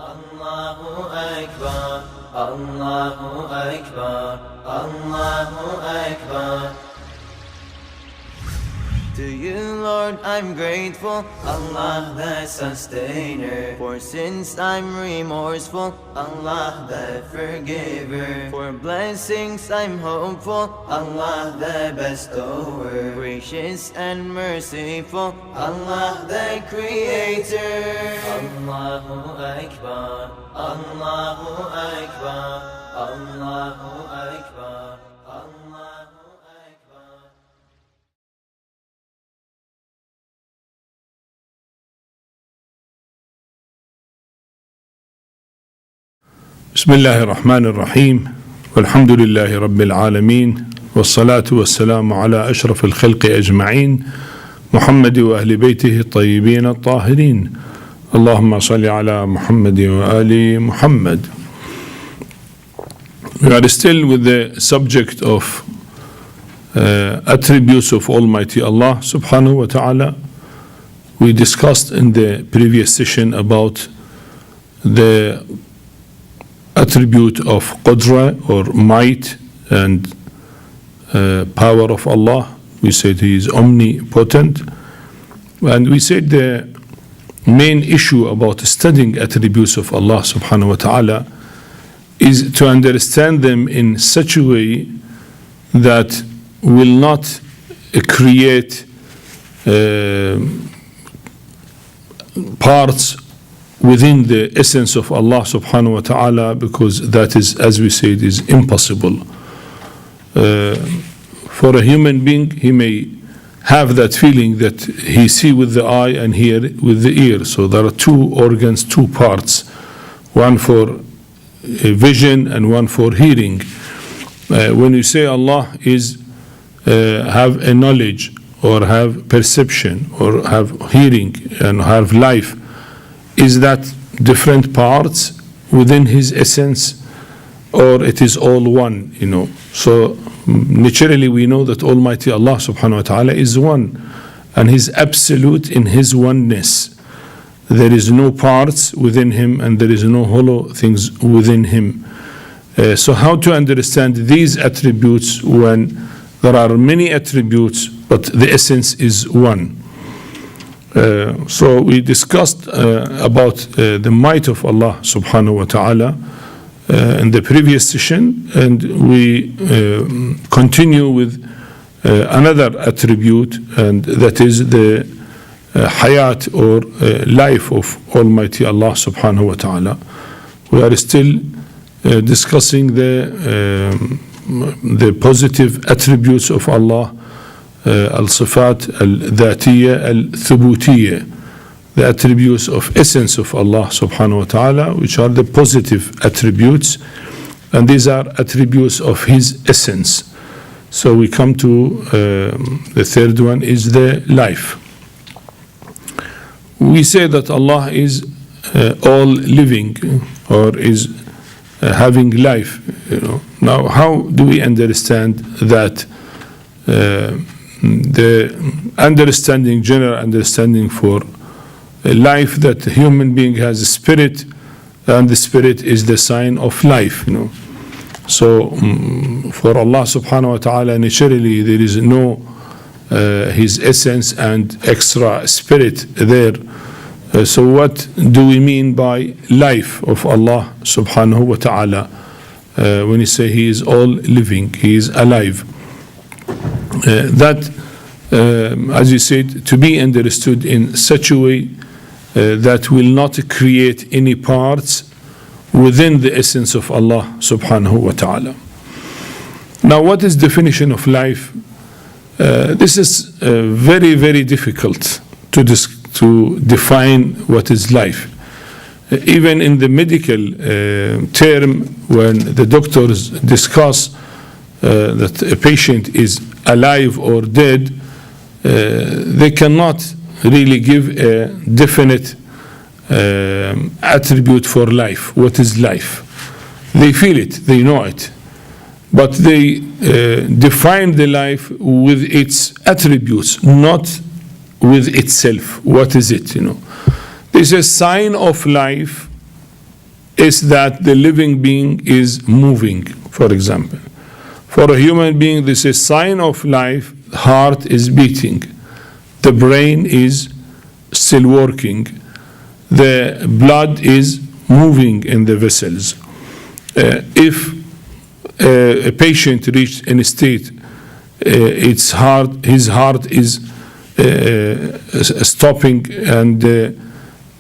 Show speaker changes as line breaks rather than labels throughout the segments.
Allahu Akbar, Allahu Akbar, Allahu Akbar. To you, Lord, I'm grateful, Allah the sustainer. For sins I'm remorseful, Allah the forgiver. For blessings I'm hopeful, Allah the bestower. Gracious and merciful, Allah the creator. Allahu Akbar, Allahu Akbar, Allahu Akbar, Allahu Akbar.
بسم الله الرحمن الرحيم والحمد لله رب العالمين والصلاة والسلام على أشرف الخلق أجمعين محمد وأهل بيته الطيبين الطاهرين اللهم صل على محمد وآل محمد. We are still with the subject of attributes of Almighty Allah subhanahu wa ta'ala. We discussed in the previous session about the attribute of qudra or might and power of Allah. We said He is omnipotent, and we said the main issue about studying attributes of Allah subhanahu wa ta'ala is to understand them in such a way that will not create parts within the essence of Allah subhanahu wa ta'ala, because that is, as we said, is impossible. For a human being, he may have that feeling that he see with the eye and hear with the ear. So there are two organs, two parts, one for vision and one for hearing. When you say Allah is have a knowledge or have perception or have hearing and have life, is that different parts within His essence, or it is all one, So naturally we know that Almighty Allah subhanahu wa ta'ala is one, and He's absolute in His oneness. There is no parts within Him and there is no hollow things within Him. So how to understand these attributes when there are many attributes but the essence is one? So we discussed about the might of Allah subhanahu wa ta'ala in the previous session, and we continue with another attribute, and that is the hayat or life of Almighty Allah subhanahu wa ta'ala. We are still discussing the positive attributes of Allah, al-sifat al-dhatiyya al-thubutiyya, the attributes of essence of Allah subhanahu wa ta'ala, which are the positive attributes, and these are attributes of His essence. So we come to the third one, is the life. We say that Allah is all living, or is having life. Now, how do we understand that? The understanding, general understanding for life, that a human being has a spirit, and the spirit is the sign of life. So for Allah subhanahu wa ta'ala, naturally there is no His essence and extra spirit there. So what do we mean by life of Allah subhanahu wa ta'ala? When you say He is all living, He is alive. That, as you said, to be understood in such a way that will not create any parts within the essence of Allah subhanahu wa ta'ala. Now, what is definition of life? This is very, very difficult to define what is life. Even in the medical term, when the doctors discuss that a patient is alive or dead, they cannot really give a definite attribute for life. What is life? They feel it, they know it, but they define the life with its attributes, not with itself. What is it? There's a sign of life is that the living being is moving, for example. For a human being, this is a sign of life. Heart is beating. The brain is still working. The blood is moving in the vessels. If a patient reached in a state, his heart is stopping, and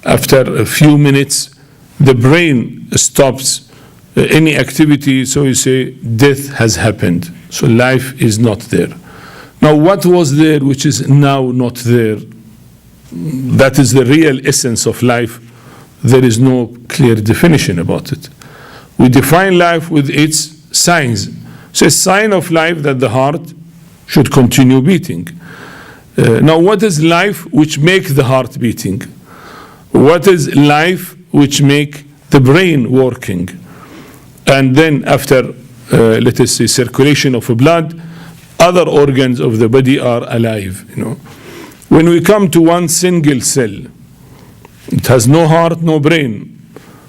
after a few minutes, the brain stops any activity, so you say death has happened. So life is not there. Now, what was there which is now not there? That is the real essence of life. There is no clear definition about it. We define life with its signs. So a sign of life that the heart should continue beating. Now, what is life which makes the heart beating? What is life which make the brain working? And then after, let us say, circulation of blood, other organs of the body are alive. When we come to one single cell, it has no heart, no brain.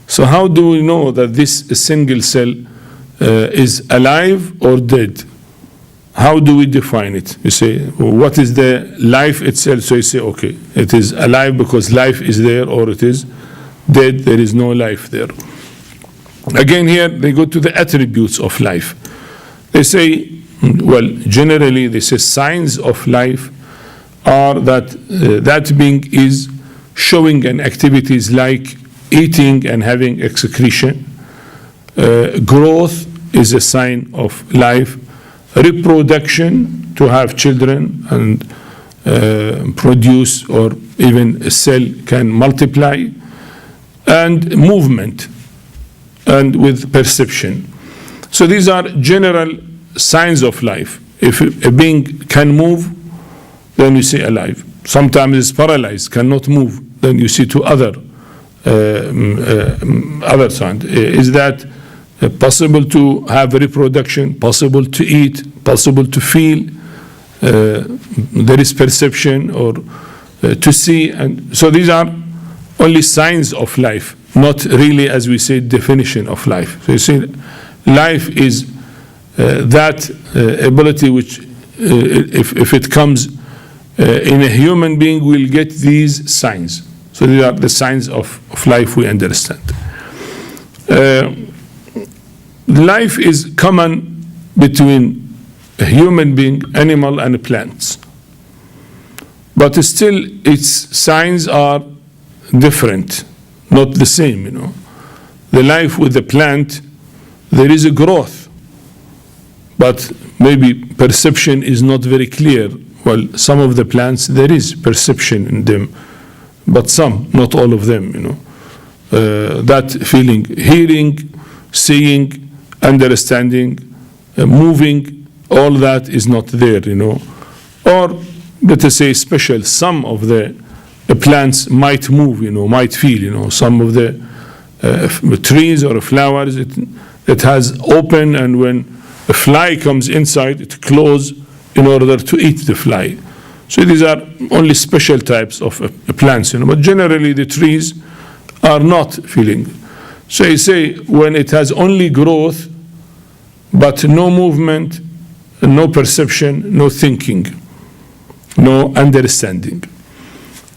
So how do we know that this single cell is alive or dead? How do we define it? You say, what is the life itself? So you say, okay, it is alive because life is there, or it is dead, there is no life there. Again, here they go to the attributes of life. They say, well, generally they say signs of life are that that being is showing an activities like eating and having excretion. Growth is a sign of life. Reproduction, to have children and produce, or even a cell can multiply. And movement, and with perception. So these are general signs of life. If a being can move, then you say alive. Sometimes it's paralyzed, cannot move, then you see to other signs. Is that possible to have reproduction, possible to eat, possible to feel? There is perception, or to see. And so these are only signs of life, not really, as we say, definition of life. So you see, life is that ability which, if it comes in a human being, will get these signs. So these are the signs of life we understand. Life is common between a human being, animal, and plants. But still, its signs are different, not the same. The life with the plant, there is a growth, but maybe perception is not very clear. Well, some of the plants, there is perception in them, but some, not all of them. That feeling, hearing, seeing, understanding, moving, all that is not there. Or let us say special, some of the plants might move, might feel. Some of the trees or flowers, it has open, and when a fly comes inside, it closes in order to eat the fly. So these are only special types of plants, but generally the trees are not feeling. So you say when it has only growth, but no movement, no perception, no thinking, no understanding.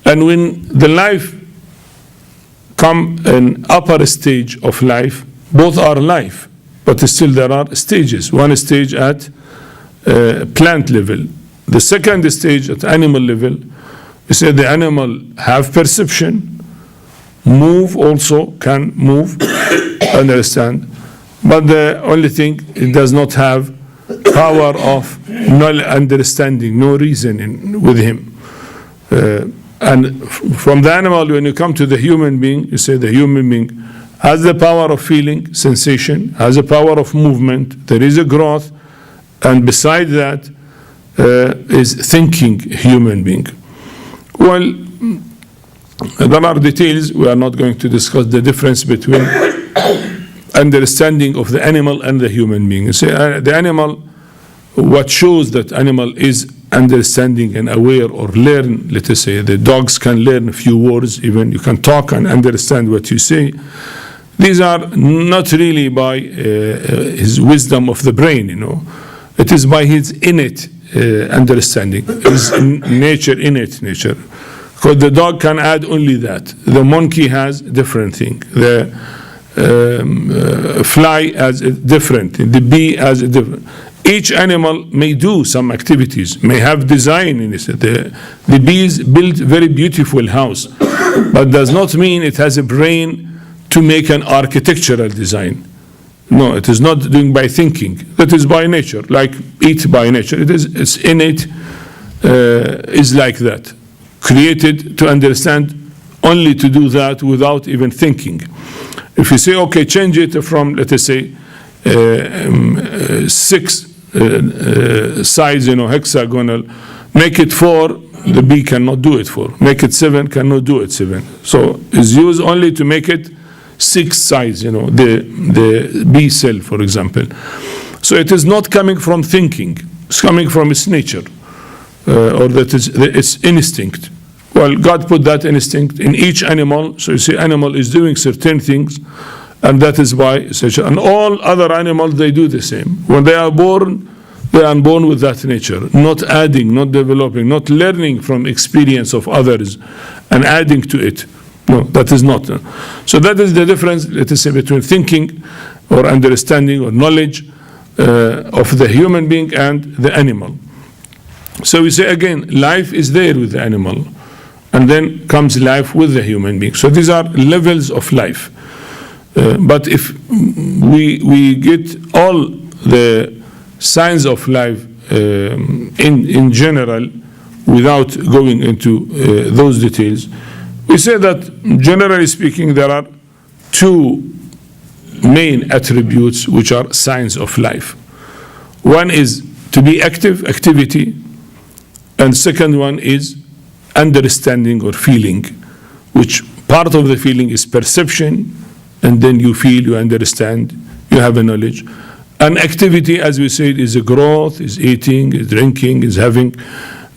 And when the life come an upper stage of life, both are life, but still there are stages. One stage at plant level. The second stage at animal level, we say the animal have perception, move also, can move, understand. But the only thing, it does not have power of no understanding, no reasoning with him. And from the animal, when you come to the human being, you say the human being has the power of feeling, sensation, has the power of movement, there is a growth, and beside that is thinking human being. Well, there are details, we are not going to discuss the difference between understanding of the animal and the human being. You say the animal, what shows that animal is understanding and aware or learn, let us say the dogs can learn a few words, even you can talk and understand what you say. these are not really by his wisdom of the brain, It is by his innate understanding, his innate nature. Because the dog can add only that. The monkey has different thing. The fly has a different thing. The bee has a different. Each animal may do some activities, may have design in it. The bees build very beautiful house, but does not mean it has a brain to make an architectural design. No, it is not doing by thinking. That is by nature, like eat by nature. It's innate, is like that. Created to understand, only to do that without even thinking. If you say, okay, change it from, let us say, 6 sides, hexagonal, make it 4, the bee cannot do it 4. Make it 7, cannot do it 7. So it's used only to make it 6 sides, the bee cell, for example. So it is not coming from thinking. It's coming from its nature, or that is its instinct. Well, God put that instinct in each animal. So you see, animal is doing certain things, and that is why such. And all other animals, they do the same. When they are born with that nature, not adding, not developing, not learning from experience of others, and adding to it. No, that is not. So that is the difference, let us say, between thinking or understanding or knowledge of the human being and the animal. So we say again, life is there with the animal, and then comes life with the human being. So these are levels of life. But if we get all the signs of life in general, without going into those details, we say that, generally speaking, there are 2 main attributes which are signs of life. One is to be active, activity, and second one is understanding or feeling, which part of the feeling is perception, and then you feel, you understand, you have a knowledge. And activity, as we said, is a growth, is eating, is drinking, is having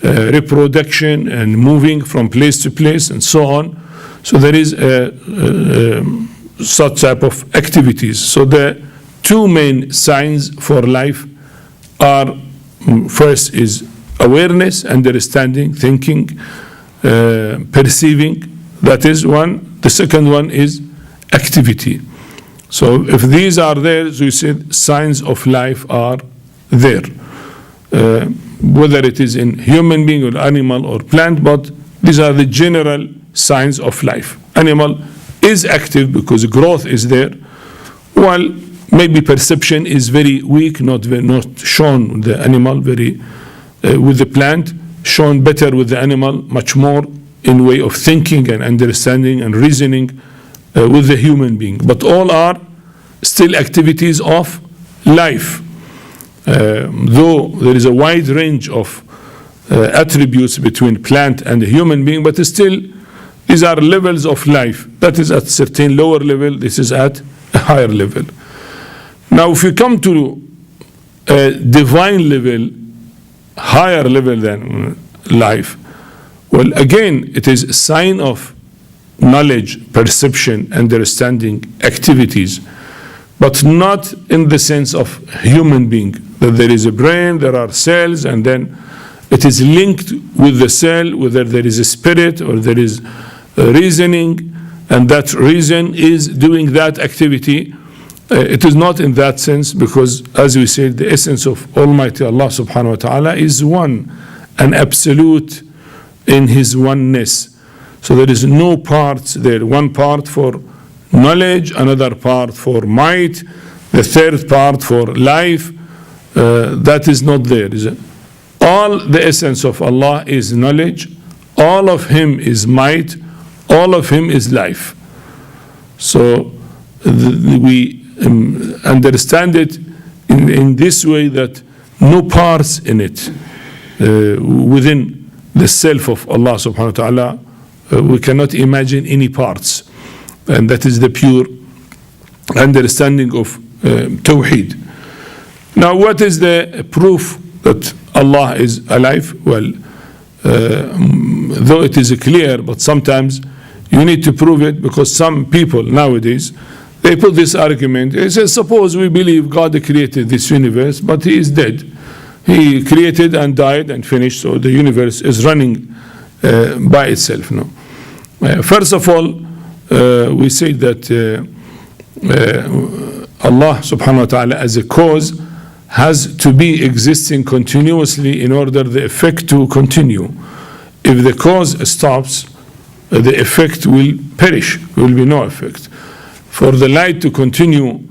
reproduction and moving from place to place and so on. So there is such type of activities. So the 2 main signs for life are, first is awareness, understanding, thinking, perceiving. That is one. The second one is activity. So if these are there, so you said signs of life are there. Whether it is in human being or animal or plant, but these are the general signs of life. Animal is active because growth is there, while maybe perception is very weak, not shown with the animal, very with the plant, shown better with the animal, much more in way of thinking and understanding and reasoning with the human being. But all are still activities of life. Though there is a wide range of attributes between plant and the human being, but still these are levels of life. That is at a certain lower level, this is at a higher level. Now if you come to a divine level, higher level than life, well, again, it is a sign of knowledge, perception, understanding, activities, but not in the sense of human being, that there is a brain, there are cells, and then it is linked with the cell, whether there is a spirit or there is a reasoning, and that reason is doing that activity. It is not in that sense, because as we said, the essence of Almighty Allah subhanahu wa ta'ala is one, and absolute in His oneness. So there is no parts there, one part for knowledge, another part for might, the third part for life. That is not there. All the essence of Allah is knowledge, all of Him is might, all of Him is life. So we understand it in this way, that no parts in it within the self of Allah subhanahu wa ta'ala, we cannot imagine any parts, and that is the pure understanding of Tawheed. Now what is the proof that Allah is alive? Well, though it is clear, but sometimes you need to prove it, because some people nowadays, they put this argument. They say, suppose we believe God created this universe, but he is dead. He created and died and finished, so the universe is running by itself. No. First of all, we say that Allah subhanahu wa ta'ala as a cause has to be existing continuously in order the effect to continue. If the cause stops, the effect will perish, will be no effect. For the light to continue,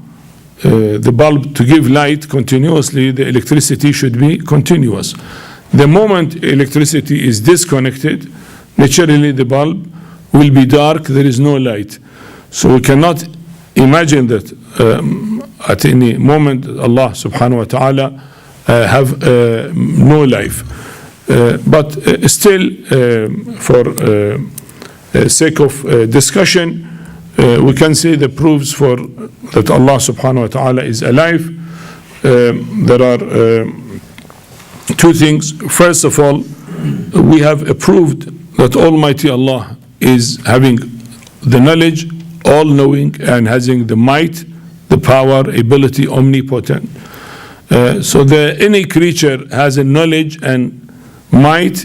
the bulb to give light continuously, the electricity should be continuous. The moment electricity is disconnected, naturally the bulb will be dark, there is no light. So we cannot imagine that at any moment Allah subhanahu wa ta'ala have no life. But still, for sake of discussion, we can say the proofs for that Allah subhanahu wa ta'ala is alive. There are two things. First of all, we have proved that Almighty Allah is having the knowledge, all-knowing, and having the might, the power, ability, omnipotent. So any creature has a knowledge and might,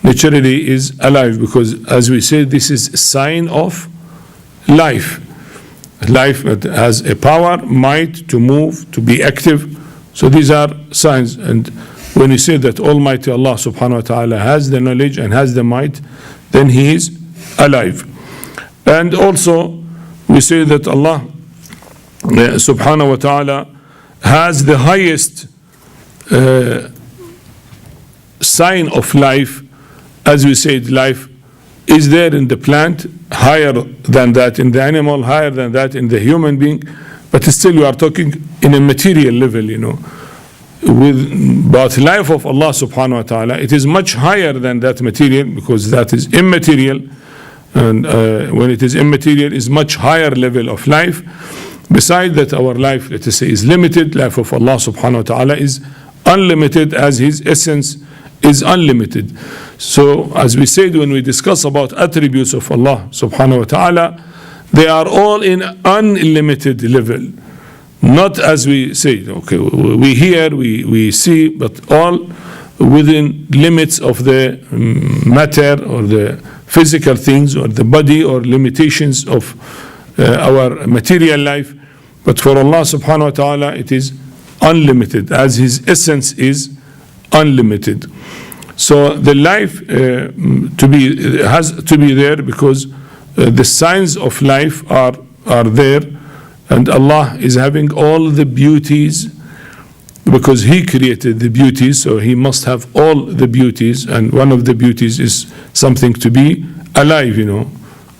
naturally is alive, because as we said, this is a sign of life. Life that has a power, might to move, to be active. So these are signs. And when you say that Almighty Allah subhanahu wa ta'ala has the knowledge and has the might, then he is alive. And also we say that Allah subhanahu wa ta'ala has the highest sign of life. As we said, life is there in the plant, higher than that in the animal, higher than that in the human being, but still we are talking in a material level, But life of Allah subhanahu wa ta'ala, it is much higher than that material, because that is immaterial, and when it is immaterial, is much higher level of life. Besides that, our life, let us say, is limited. Life of Allah subhanahu wa ta'ala is unlimited, as his essence is unlimited. So as we said, when we discuss about attributes of Allah subhanahu wa ta'ala, they are all in unlimited level. Not as we say, okay, we hear, we see, but all within limits of the matter or the physical things or the body or limitations of our material life. But for Allah subhanahu wa ta'ala, it is unlimited, as his essence is unlimited. So the life has to be there, because the signs of life are there, and Allah is having all the beauties, because he created the beauties, so he must have all the beauties. And one of the beauties is something to be alive,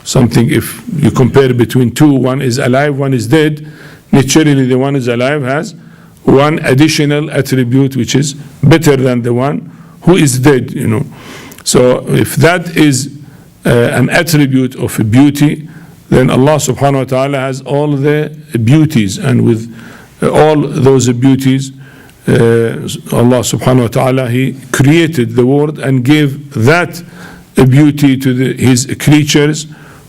something. If you compare between two, one is alive, one is dead, naturally the one is alive has one additional attribute which is better than the one who is dead, So if that is an attribute of beauty, then Allah subhanahu wa ta'ala has all the beauties, and with all those beauties, Allah subhanahu wa ta'ala, he created the world and gave that beauty to his creatures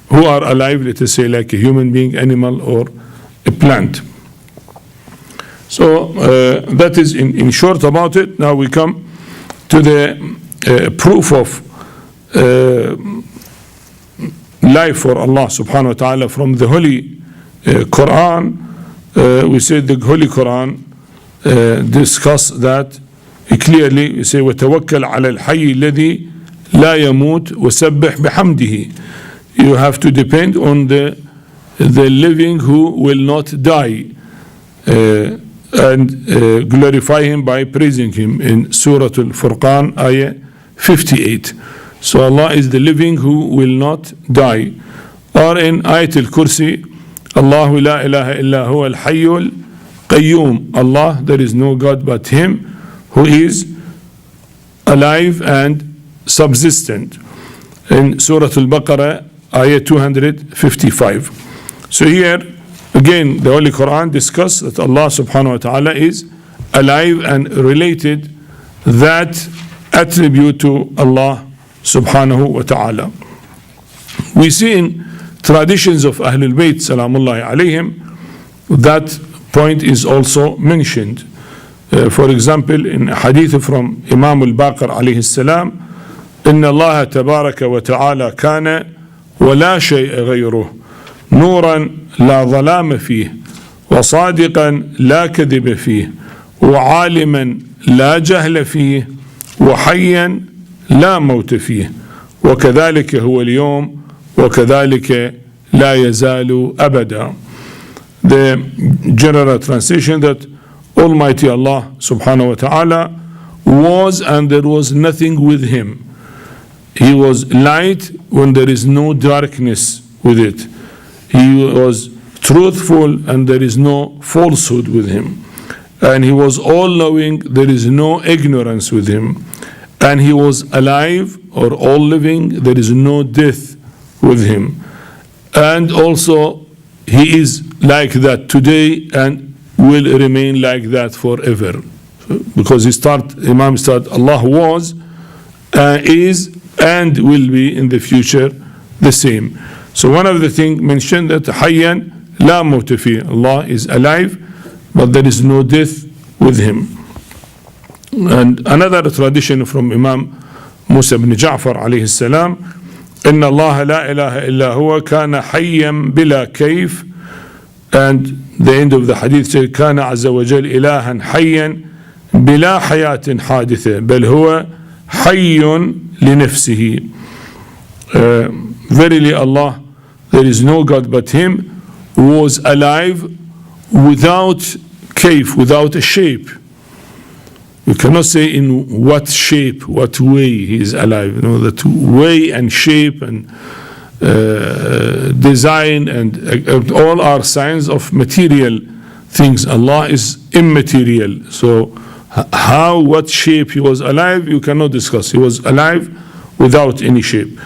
who are alive, let us say, like a human being, animal, or a plant. So that is in short about it. Now we come to the proof of life for Allah subhanahu wa ta'ala from the Holy Quran. We said the Holy Quran discuss that clearly. We say وَتَوَكَّلْ عَلَى الْحَيِّ الَّذِي لَا يَمُوتُ وَسَبِّحْ بِحَمْدِهِ. You have to depend on the living who will not die, and glorify him by praising him in Surah Al-Furqan, ayah 58. So Allah is the living who will not die. Or in Ayat Al-Kursi, Allahu la ilaha illa huwa al-hayyul qayyum. Allah, there is no God but him who is alive and subsistent. In Surah Al-Baqarah, ayah 255. So here, again, the Holy Quran discusses that Allah subhanahu wa ta'ala is alive, and related that attribute to Allah subhanahu wa ta'ala. We see in traditions of Ahlul Bayt salamullahi alayhim that point is also mentioned. For example, in a hadith from Imam al-Baqir alayhi salam, إن الله تبارك وتعالى كان ولا شيء غيره نورا لا ظلام فيه وصادقا لا كذب فيه وعالما لا جهل فيه وحيا لا موت فيه وكذلك هو اليوم وكذلك لا يزال أبدا. The general translation that Almighty Allah subhanahu wa ta'ala was and there was nothing with him. He was light when there is no darkness with it. He was truthful and there is no falsehood with him. And he was all-knowing, there is no ignorance with him. And he was alive or all-living, there is no death with him. And also he is like that today and will remain like that forever. Because Imam started, Allah was, is, and will be in the future the same. So one of the things mentioned that Hayyan la mawta fi, Allah is alive, but there is no death with him. And another tradition from Imam Musa ibn Ja'far alayhi salam, إن الله لا إله إلا هو كان حيا بلا كيف, and the end of the hadith says كان عز وجل إلها حيا بلا حياة حادثة بل هو حي لنفسه. Verily Allah, there is no God but him, was alive without kayf, without a shape. You cannot say in what shape, what way he is alive. You know, that way and shape and design and all are signs of material things. Allah is immaterial. So how, what shape he was alive, you cannot discuss. He was alive without any shape.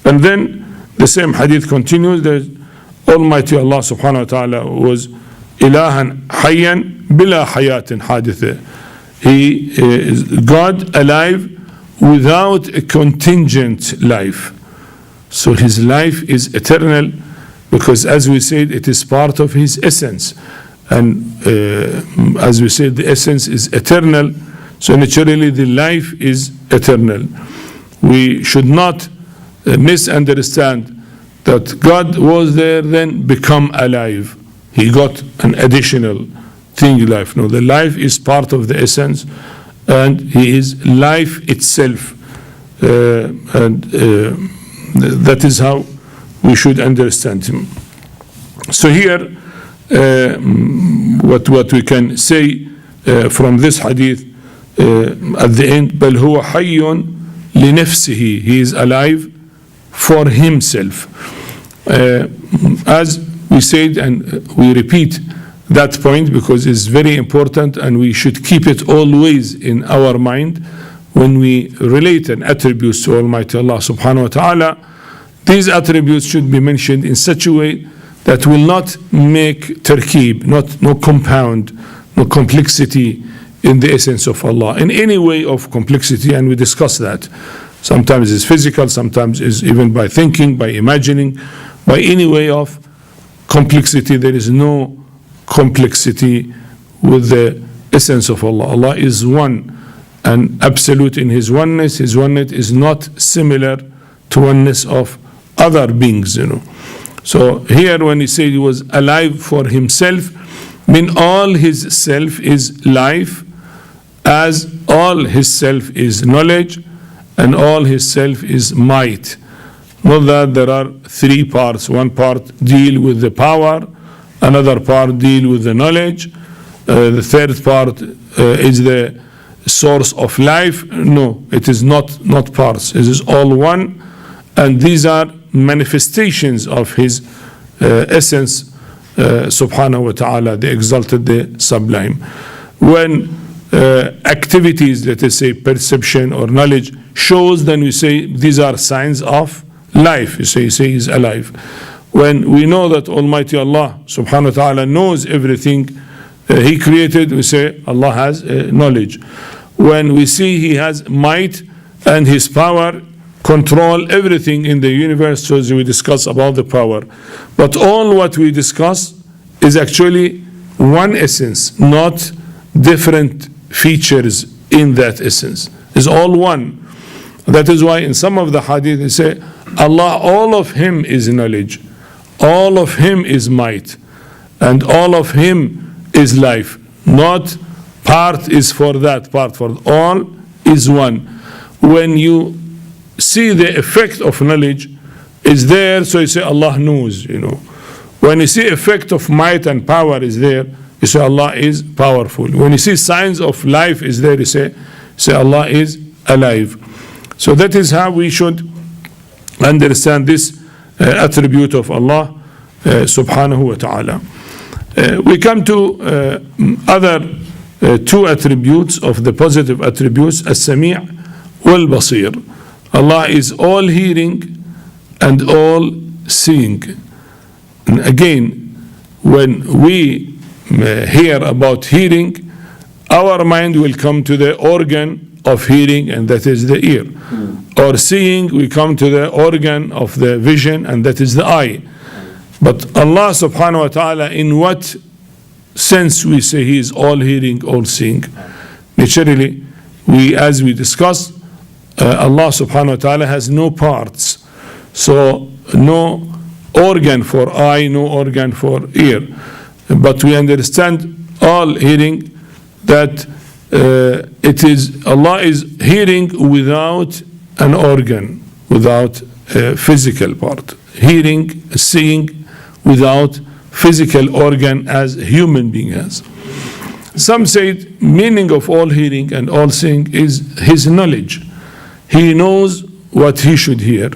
And then the same hadith continues that Almighty Allah subhanahu wa ta'ala was ilahan hayyan bila hayatin haditha. He is God alive without a contingent life. So his life is eternal because, as we said, it is part of his essence. And as we said, the essence is eternal. So naturally the life is eternal. We should not misunderstand that God was there then become alive. He got an additional thing, life. No, the life is part of the essence and he is life itself. And that is how we should understand him. So here what we can say from this hadith at the end, بل هو حي لنفسه, he is alive for himself. As we said, and we repeat that point because it's very important and we should keep it always in our mind when we relate an attributes to Almighty Allah subhanahu wa ta'ala. These attributes should be mentioned in such a way that will not make tarkeeb, no compound, no complexity in the essence of Allah, in any way of complexity, and we discuss that. Sometimes it's physical, sometimes it's even by thinking, by imagining, by any way of complexity. There is no complexity with the essence of Allah. Allah is one and absolute in his oneness. His oneness is not similar to oneness of other beings, you know. So here when he said he was alive for himself, mean all his self is life, as all his self is knowledge, and all his self is might. Not that there are three parts. One part deal with the power, another part deal with the knowledge, the third part is the source of life. No, it is not parts. It is all one, and these are manifestations of his essence, subhanahu wa ta'ala, the exalted, the sublime. When activities, let us say perception or knowledge, shows, then we say these are signs of life. You say he's alive. When we know that Almighty Allah subhanahu wa ta'ala knows everything he created, we say Allah has knowledge. When we see he has might and his power control everything in the universe, so as we discuss about the power. But all what we discuss is actually one essence, not different features in that essence. It's all one. That is why in some of the hadith they say, Allah, all of Him is knowledge, all of Him is might, and all of Him is life. Not part is for that, part for all is one. When you see the effect of knowledge is there, so you say Allah knows, When you see effect of might and power is there, you say Allah is powerful. When you see signs of life is there, you say Allah is alive. So that is how we should understand this attribute of Allah subhanahu wa ta'ala. We come to other two attributes of the positive attributes, as-sami' wal-basir. Allah is all hearing and all seeing. And again, when we hear about hearing, our mind will come to the organ of hearing, and that is the ear. Or seeing, we come to the organ of the vision, and that is the eye. But Allah subhanahu wa ta'ala, in what sense we say He is all hearing, all seeing? Naturally, as we discussed, Allah subhanahu wa ta'ala has no parts. So no organ for eye, no organ for ear. But we understand all hearing that Allah is hearing without an organ, without a physical part. Hearing, seeing without physical organ as a human being has. Some say meaning of all hearing and all seeing is His knowledge. He knows what He should hear,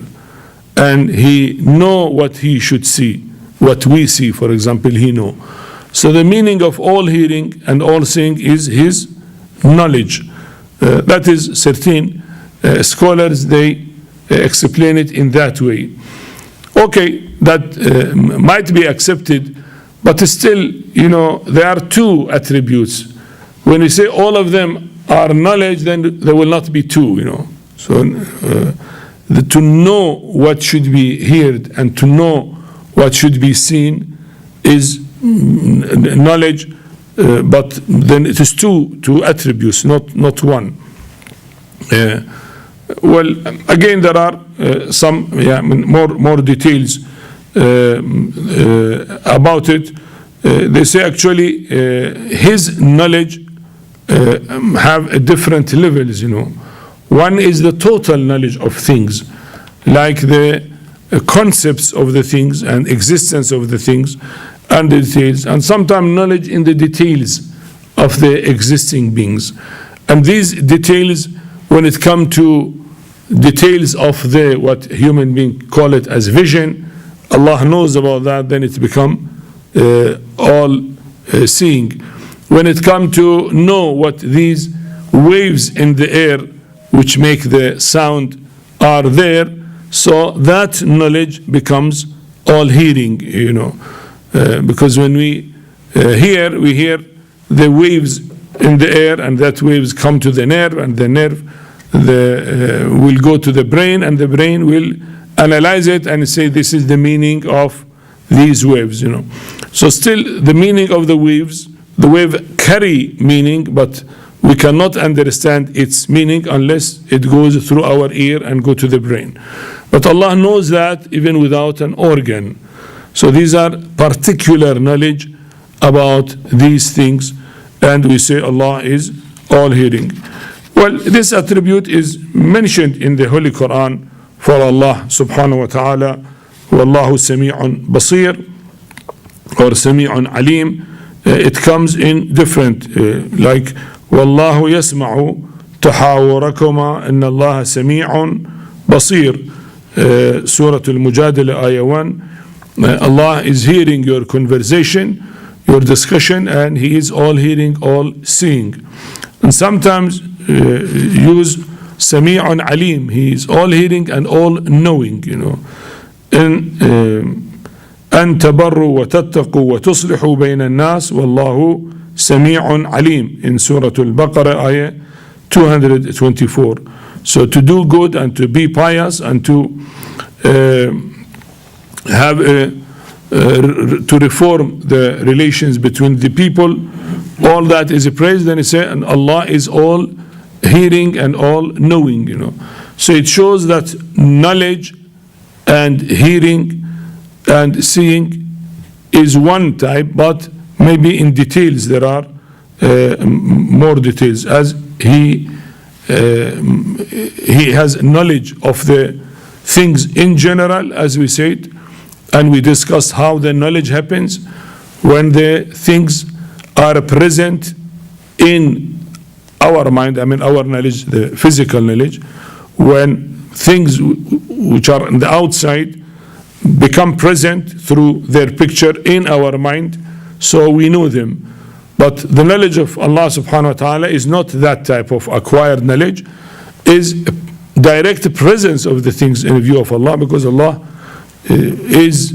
and He know what He should see. What we see, for example, He know. So the meaning of all hearing and all seeing is His knowledge. That is, certain scholars, they explain it in that way. Okay, that might be accepted, but still, there are two attributes. When we say all of them are knowledge, then there will not be two, So to know what should be heard and to know what should be seen is knowledge, but then it is two attributes, not one. Well, again, there are some more details about it. They say actually His knowledge have different levels. One is the total knowledge of things, like the concepts of the things and existence of the things and the details, and sometimes knowledge in the details of the existing beings. And these details, when it comes to details of what human beings call it as vision, Allah knows about that, then it become all seeing. When it comes to know what these waves in the air which make the sound are there, so that knowledge becomes all hearing, because when we hear, we hear the waves in the air, and that waves come to the nerve, and the nerve will go to the brain, and the brain will analyze it and say this is the meaning of these waves. So still the meaning of the waves, the wave carry meaning, but we cannot understand its meaning unless it goes through our ear and go to the brain. But Allah knows that even without an organ. So these are particular knowledge about these things, and we say Allah is all hearing. Well, this attribute is mentioned in the Holy Quran for Allah subhanahu wa ta'ala. Wallahu sami'un basir, or sami'un alim. It comes in different, like Wallahu yasma'u tahawurakuma inna Allah sami'un basir. Surah Al-Mujadila ayah 1. Allah is hearing your conversation, your discussion, and He is all hearing, all seeing. And sometimes use Sami'un Alim. He is all hearing and all knowing, أن تبروا وتتقوا وتصلحوا بين الناس والله سميع عليم in Surah Al-Baqarah ayah 224. So to do good and to be pious and to have a to reform the relations between the people. All that is praised. Then it says, and Allah is all hearing and all knowing. So it shows that knowledge and hearing and seeing is one type, but maybe in details there are more details, as he has knowledge of the things in general, as we said, and we discussed how the knowledge happens when the things are present in our mind. I mean, our knowledge, the physical knowledge, when things which are on the outside become present through their picture in our mind, so we know them. But the knowledge of Allah subhanahu wa ta'ala is not that type of acquired knowledge, is direct presence of the things in view of Allah, because Allah is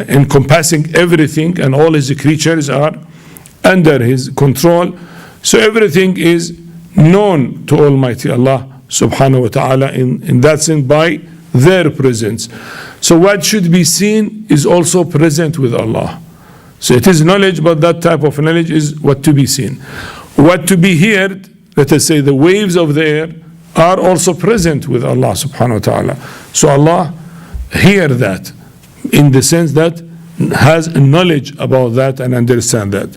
encompassing everything and all His creatures are under His control. So everything is known to Almighty Allah subhanahu wa ta'ala in that sense by their presence. So what should be seen is also present with Allah. So it is knowledge, but that type of knowledge is what to be seen. What to be heard, let us say the waves of the air, are also present with Allah subhanahu wa ta'ala. So Allah hear that in the sense that has knowledge about that and understand that.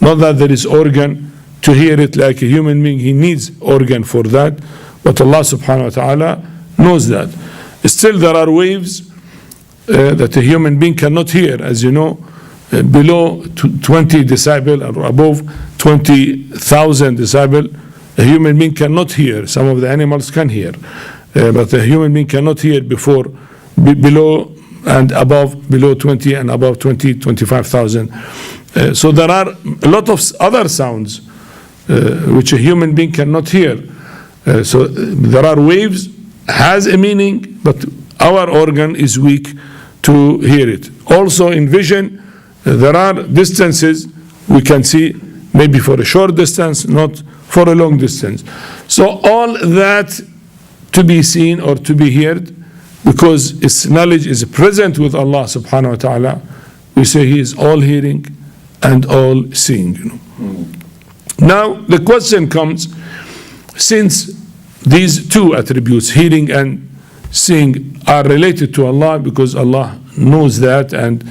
Not that there is organ to hear it like a human being, he needs organ for that, but Allah subhanahu wa ta'ala knows that. Still there are waves that a human being cannot hear, as you know. Below 20 decibel or above 20,000 decibel, a human being cannot hear. Some of the animals can hear, but a human being cannot hear below and above, below 20 and above 25,000. So there are a lot of other sounds which a human being cannot hear. So there are waves, has a meaning, but our organ is weak to hear it. Also in vision, there are distances we can see maybe for a short distance, not for a long distance. So all that to be seen or to be heard, because its knowledge is present with Allah subhanahu wa ta'ala, we say He is all hearing and all seeing. Now the question comes, since these two attributes, hearing and seeing, are related to Allah, because Allah knows that and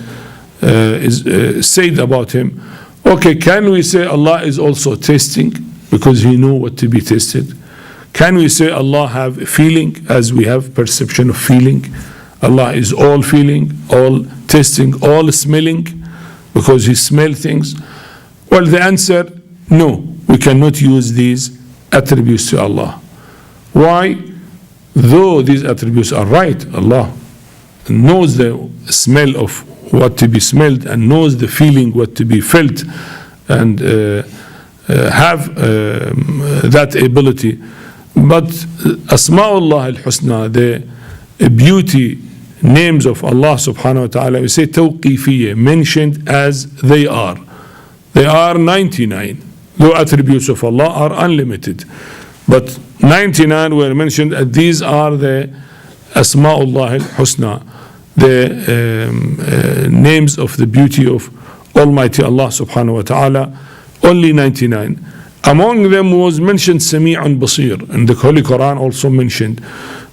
is said about Him, okay, can we say Allah is also tasting because He knew what to be tasted? Can we say Allah have feeling as we have perception of feeling? Allah is all feeling, all tasting, all smelling because He smells things? Well, the answer, no, we cannot use these attributes to Allah. Why? Though these attributes are right, Allah knows the smell of what to be smelled and knows the feeling what to be felt and have that ability. But Asma'ullah al-Husna, the beauty names of Allah subhanahu wa ta'ala, we say tawqifiyya, mentioned as they are. They are 99. The attributes of Allah are unlimited. But 99 were mentioned, and these are the Asma'ullah al-Husna, the names of the beauty of Almighty Allah subhanahu wa ta'ala, only 99. Among them was mentioned Sami'un Basir, and the Holy Quran also mentioned.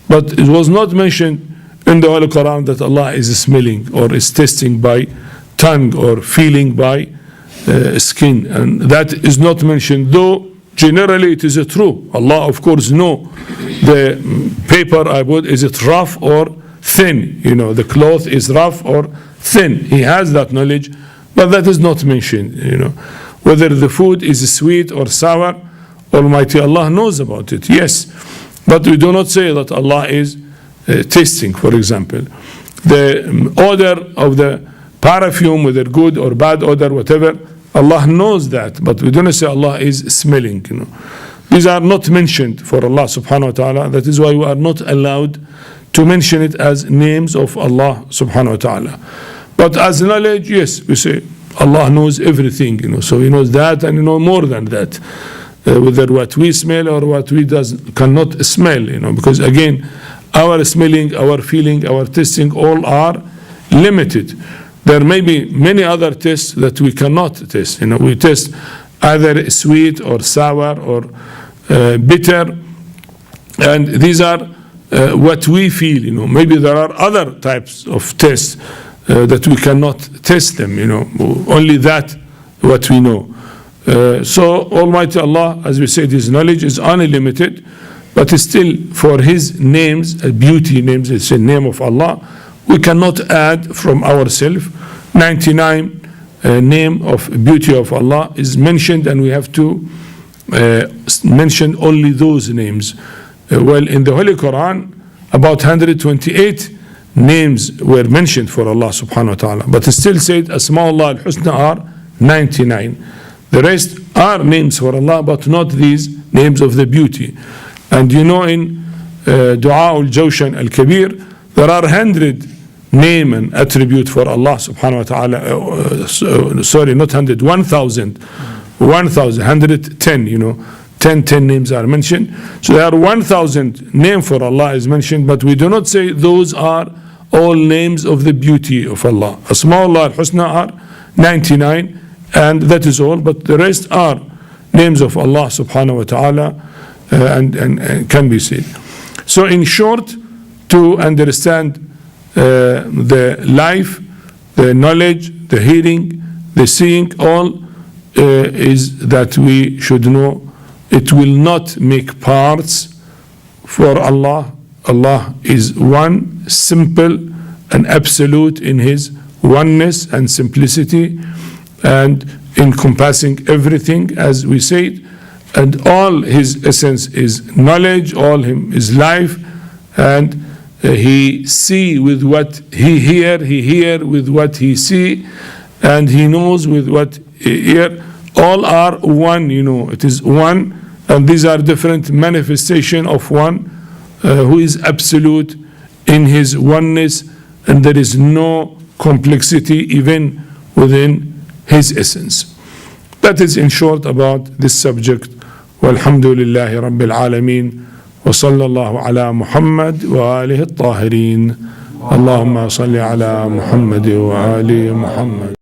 But it was not mentioned in the Holy Quran that Allah is smelling or is tasting by tongue or feeling by skin. And that is not mentioned, though generally it is true. Allah of course know the paper I put, is it rough or thin? The cloth is rough or thin. He has that knowledge, but that is not mentioned. Whether the food is sweet or sour, Almighty Allah knows about it, yes. But we do not say that Allah is tasting, for example. The odor of the perfume, whether good or bad odor, whatever, Allah knows that, but we do not say Allah is smelling. These are not mentioned for Allah subhanahu wa ta'ala. That is why we are not allowed to mention it as names of Allah subhanahu wa ta'ala. But as knowledge, yes, we say Allah knows everything, so He knows that and He knows more than that. Whether what we smell or what we cannot smell, because again, our smelling, our feeling, our tasting, all are limited. there may be many other tests that we cannot test. We test either sweet or sour or bitter, and these are what we feel. Maybe there are other types of tests that we cannot test them. Only that what we know. So Almighty Allah, as we said, His knowledge is unlimited, but still for His names, beauty names, it's a name of Allah, we cannot add from ourselves. 99 name of beauty of Allah is mentioned, and we have to mention only those names. Well, in the Holy Quran, about 128 names were mentioned for Allah subhanahu wa ta'ala, but it still said Asma'ullah al-Husna are 99. The rest are names for Allah, but not these names of the beauty. And in Dua al-Jawshan al-Kabir, there are 100 name and attribute for Allah subhanahu wa ta'ala. Sorry, not 100, 1,000. 110, 10 names are mentioned. So there are 1,000 name for Allah is mentioned, but we do not say those are all names of the beauty of Allah. Asma'ullah al-Husna are 99, and that is all, but the rest are names of Allah subhanahu wa ta'ala, and can be said. So in short, to understand the life, the knowledge, the hearing, the seeing, all is that we should know it will not make parts for Allah. Allah is one, simple and absolute in His oneness and simplicity, and encompassing everything, as we said, and all His essence is knowledge, all Him is life, and He see with what He hear with what He see, and He knows with what He hear. All are one, it is one, and these are different manifestation of one who is absolute in His oneness, and there is no complexity even within His essence. That is in short about this subject. Walhamdulillahi Rabbil Alameen. وصلى الله على محمد وآله الطاهرين. اللهم صل على محمد وآل محمد.